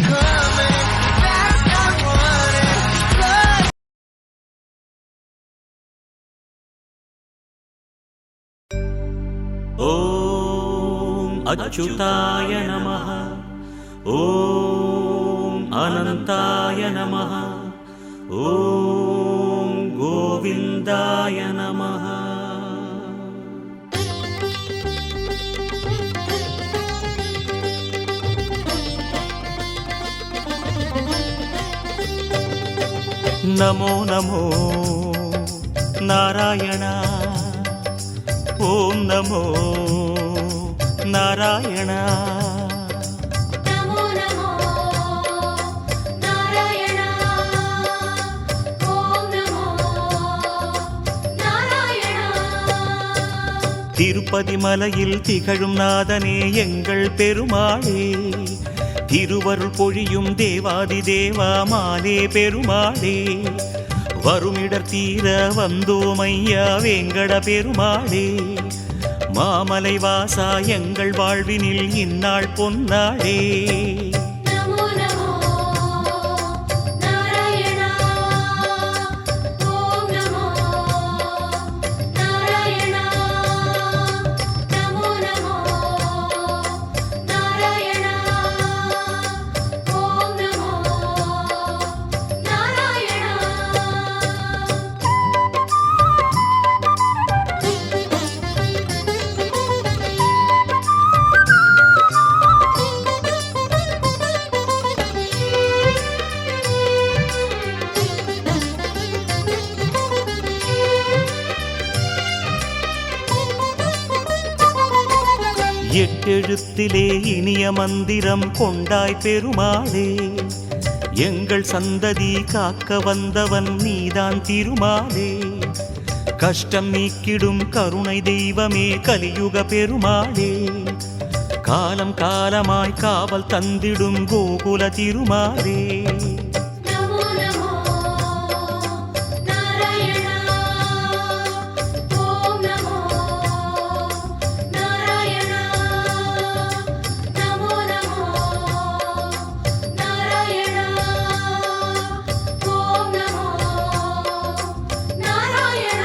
coming, fast I'm running, blood. ॐ अच्युताय नमः। ॐ अनन्ताय नमः। ॐ गोविन्दाय नमः। नमो नमो नारायण। ॐ नमो नारायण। नमो नमो नारायण। ॐ नमो नारायण। திருப்பதி மலையில் திகழும் நாதனே எங்கள் பெருமாளே, திருவருள் பொழியும் தேவாதி தேவா மாலே பெருமாளே, வருமிடர் தீர வந்தோமையா வேங்கட பெருமாளே, மாமலை வாசா எங்கள் வாழ்வினில் இந்நாள் பொன்னாளே. नमो नमो नारायण। ॐ नमो नारायण। नमो नमो नारायण। ॐ नमो नारायण। எட்டெழுத்திலே இனிய மந்திரம் கொண்டாய் பெருமாளே, எங்கள் சந்ததி காக்க வந்தவன் நீதான் திருமாலே, கஷ்டம் நீக்கிடும் கருணை தெய்வமே கலியுக பெருமாளே, காலம் காலமாய் காவல் தந்திடும் கோகுல திருமாலே. नमो नमो नारायण। ॐ नमो नारायण। नमो नमो नारायण। ॐ नमो नारायण।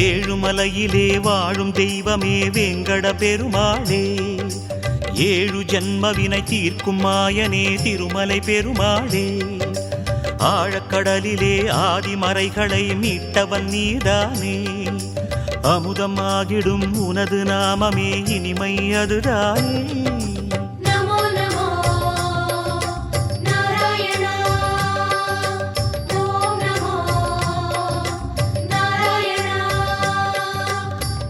ஏழுமலையிலே வாழும் தெய்வமே வேங்கட பெருமாளே, ஏழு ஜன்மவினை தீர்க்கும் மாயனே திருமலை பெருமாளே, ஆழக்கடலிலே ஆதிமறைகளை மீட்டவன் நீதானே, அமுதமாகிடும் உனது நாமமே இனிமை அதுதானே. नमो नमो नारायण। ॐ नमो नारायण।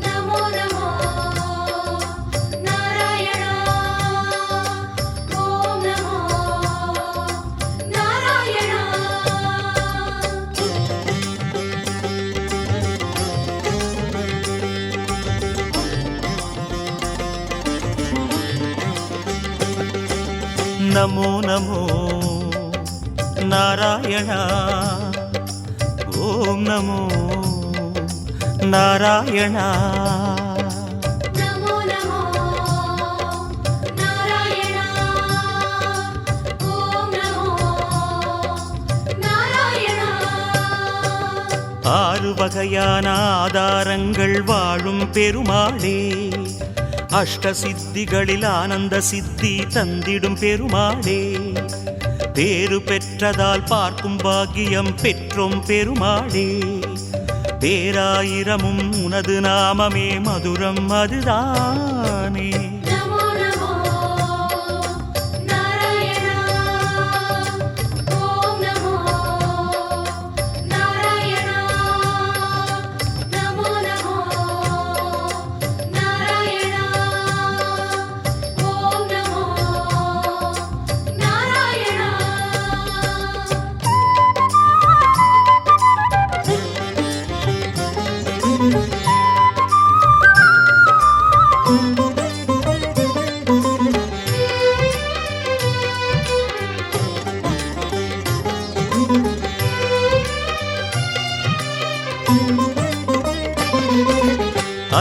नमो नमो नारायण। ॐ नमो नारायण। नमो नमो नारायण। ॐ नमो नारायण। नमो नमो नारायण। ॐ नमो नारायण। ஆறு வகையான ஆதாரங்கள் வாழும் பெருமாளே, அஷ்ட சித்திகளில் ஆனந்த சித்தி தந்திடும் பெருமாளே, பேறு பெற்றதால் பார்க்கும் பாக்கியம் பெற்றோம் பெருமாளே, பேராயிரமும் உனது நாமமே மதுரம் அதுதானே. नमो नमो नारायण। ॐ नमो नारायण। नमो नमो नारायण। ॐ नमो नारायण।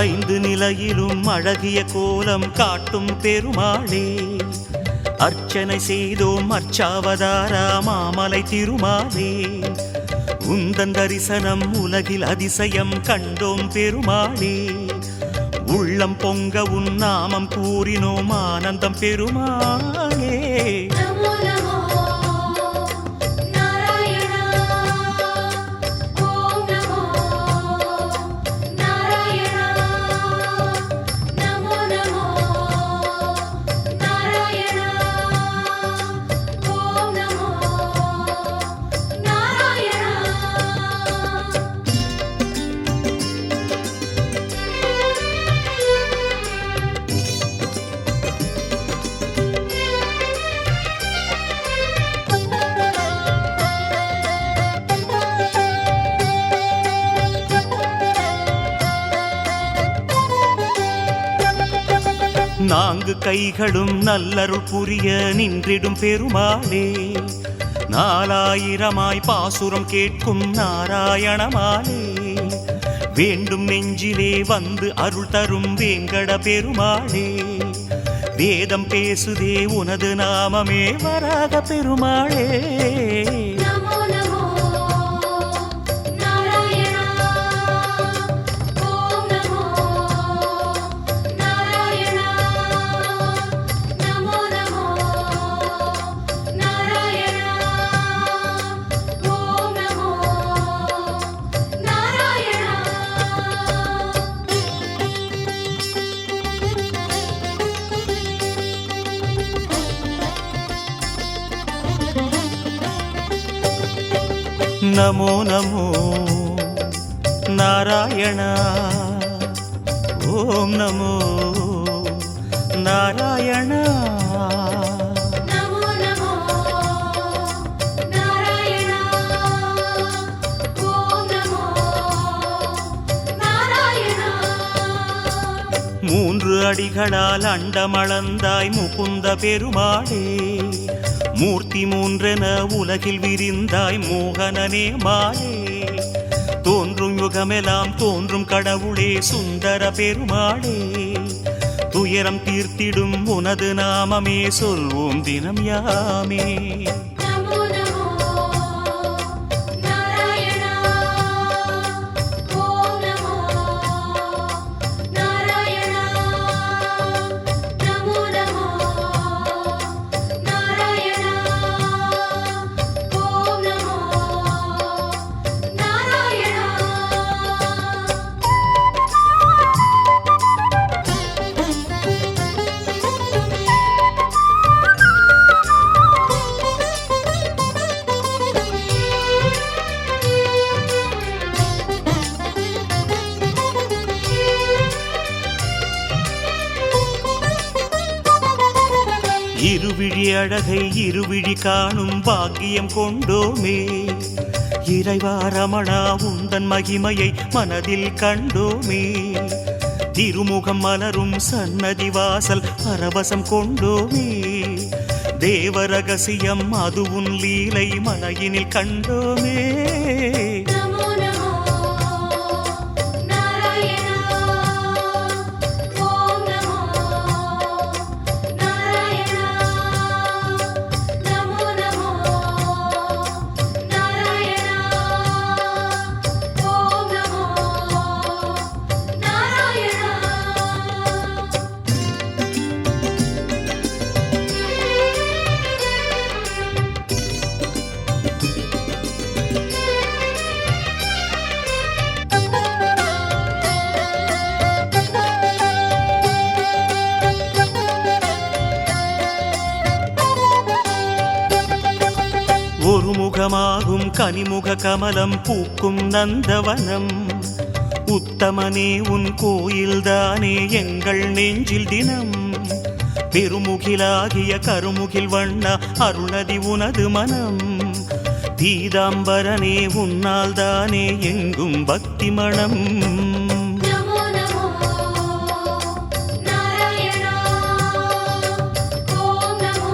ஐந்து நிலையிலும் அழகிய கோலம் காட்டும் பெருமாளே, அர்ச்சனை செய்தோம் அர்ச்சாவதாரா மாமலை திருமாலே, உந்தன் தரிசனம் உலகில் அதிசயம் கண்டோம் பெருமாளே, உள்ளம் பொங்க உன் நாமம் கூறினோம் ஆனந்தம் பெருமாளே. நமோ நமோ நாராயணா ஓம் நமோ நாராயணா நமோ நமோ நாராயணா ஓம் நமோ நாராயணா. நான்கு கைகளும் நல்லருள் புரிய நின்றிடும் பெருமாளே, நாலாயிரமாய் பாசுரம் கேட்கும் நாராயணமாலே, வேண்டும் நெஞ்சிலே வந்து அருள் தரும் வேங்கட பெருமாளே, வேதம் பேசுதே உனது நாமமே வராக பெருமாளே. நமோ நமோ நாராயணா ஓம் நமோ நாராயணா நமோ நமோ நாராயணா ஓம் நமோ நாராயணா. நமோ நமோ நாராயண ஓம் நமோ நாராயண. நமோ நமோ நாராயணா ஓம் நமோ நாராயணா. மூன்று அடிகளால் அண்டமளந்தாய் முகுந்த பெருமாளே, மூர்த்தி மூன்றென உலகில் விரிந்தாய் மோகனனே மாலே, தோன்றும் யுகமெல்லாம் தோன்றும் கடவுளே சுந்தர பெருமாளே, துயரம் தீர்த்திடும் உனது நாமமே சொல்வோம் தினம் யாமே. நமோ நமோ நாராயணா ஓம் நமோ நாராயணா நமோ நமோ நாராயணா ஓம் நமோ நாராயணா. இருவிழி அழகை இருவிழி காணும் பாக்கியம் கொண்டோமே, இறைவா ரமணா உந்தன் மகிமையை மனதில் கண்டோமே, திருமுகம் மலரும் சன்னதி வாசல் பரவசம் கொண்டோமே, தேவ ரகசியம் அது உன் லீலை மலையினில் கண்டோமே. நமோ நமோ நாராயணா ஓம் நமோ நாராயணா நமோ நமோ நாராயணா ஓம் நமோ நாராயணா. ஒரு முகமாகும் கனிமுக கமலம் பூக்கும் நந்தவனம், உத்தமனே உன் கோயில்தானே எங்கள் நெஞ்சில் தினம், பெருமுகிலாகிய கருமுகில் வண்ண அருணதி உனது மனம், பீதாம்பரனே உன்னால் தானே எங்கும் பக்தி மணம். நமோ நமோ நாராயணா ஓம் நமோ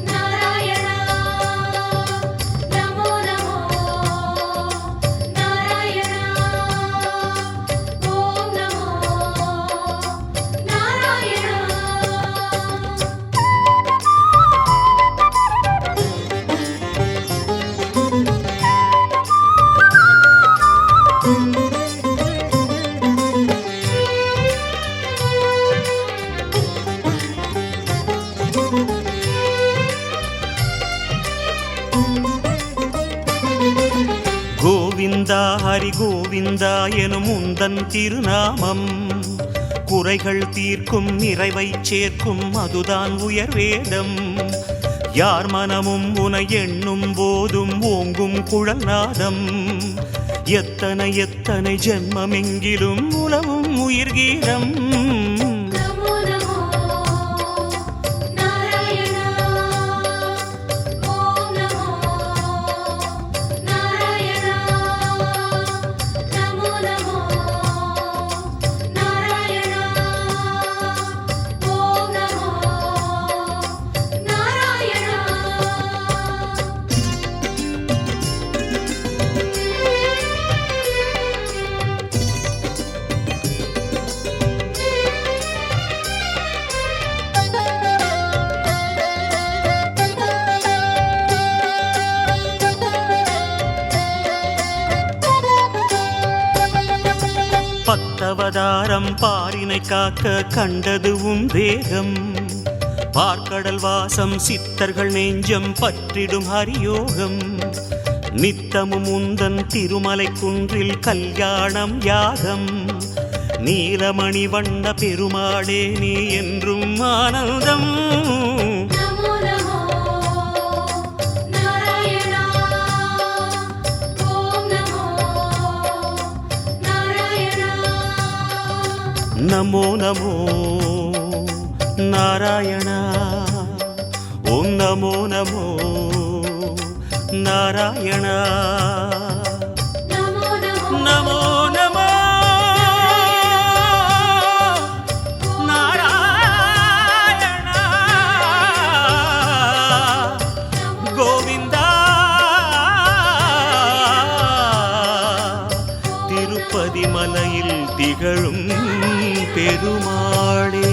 நாராயணா நமோ நமோ நாராயணா ஓம் சாமி கோவிந்தா எனும் உந்தன் திருநாமம் குறைகள் தீர்க்கும் நிறைவை சேர்க்கும் அதுதான் உயர் வேதம் யார் மனமும் உனை எண்ணும் போதும் ஓங்கும் குழல் நாதம் எத்தனை எத்தனை ஜென்மமெங்கிலும் உலவும் உயிர் கீதம் நமோ நமோ நாராயணா ஓம் நமோ நாராயணா நமோ நமோ நாராயணா ஓம் நமோ நாராயணா பத்தவதாரம் பாரினை காக்க கண்டது உன் தேகம் பார்க்கடல் வாசம் சித்தர்கள் நெஞ்சம் பற்றிடும் ஹரியோகம் நித்தமும் உந்தன் திருமலை குன்றில் கல்யாணம் யாகம் நீலமணி வண்ண பெருமாளே நீ என்றும் ஆனந்தம் நமோ நமோ நாராயணா ஓம் நமோ நாராயணா நமோ நமோ நாராயணா ஓம் நமோ நமோ நாராயணா நமோ நமோ நமோ நமோ நாராயணா கோவிந்தா திருப்பதி மலையில் திகழும் பெருமாளே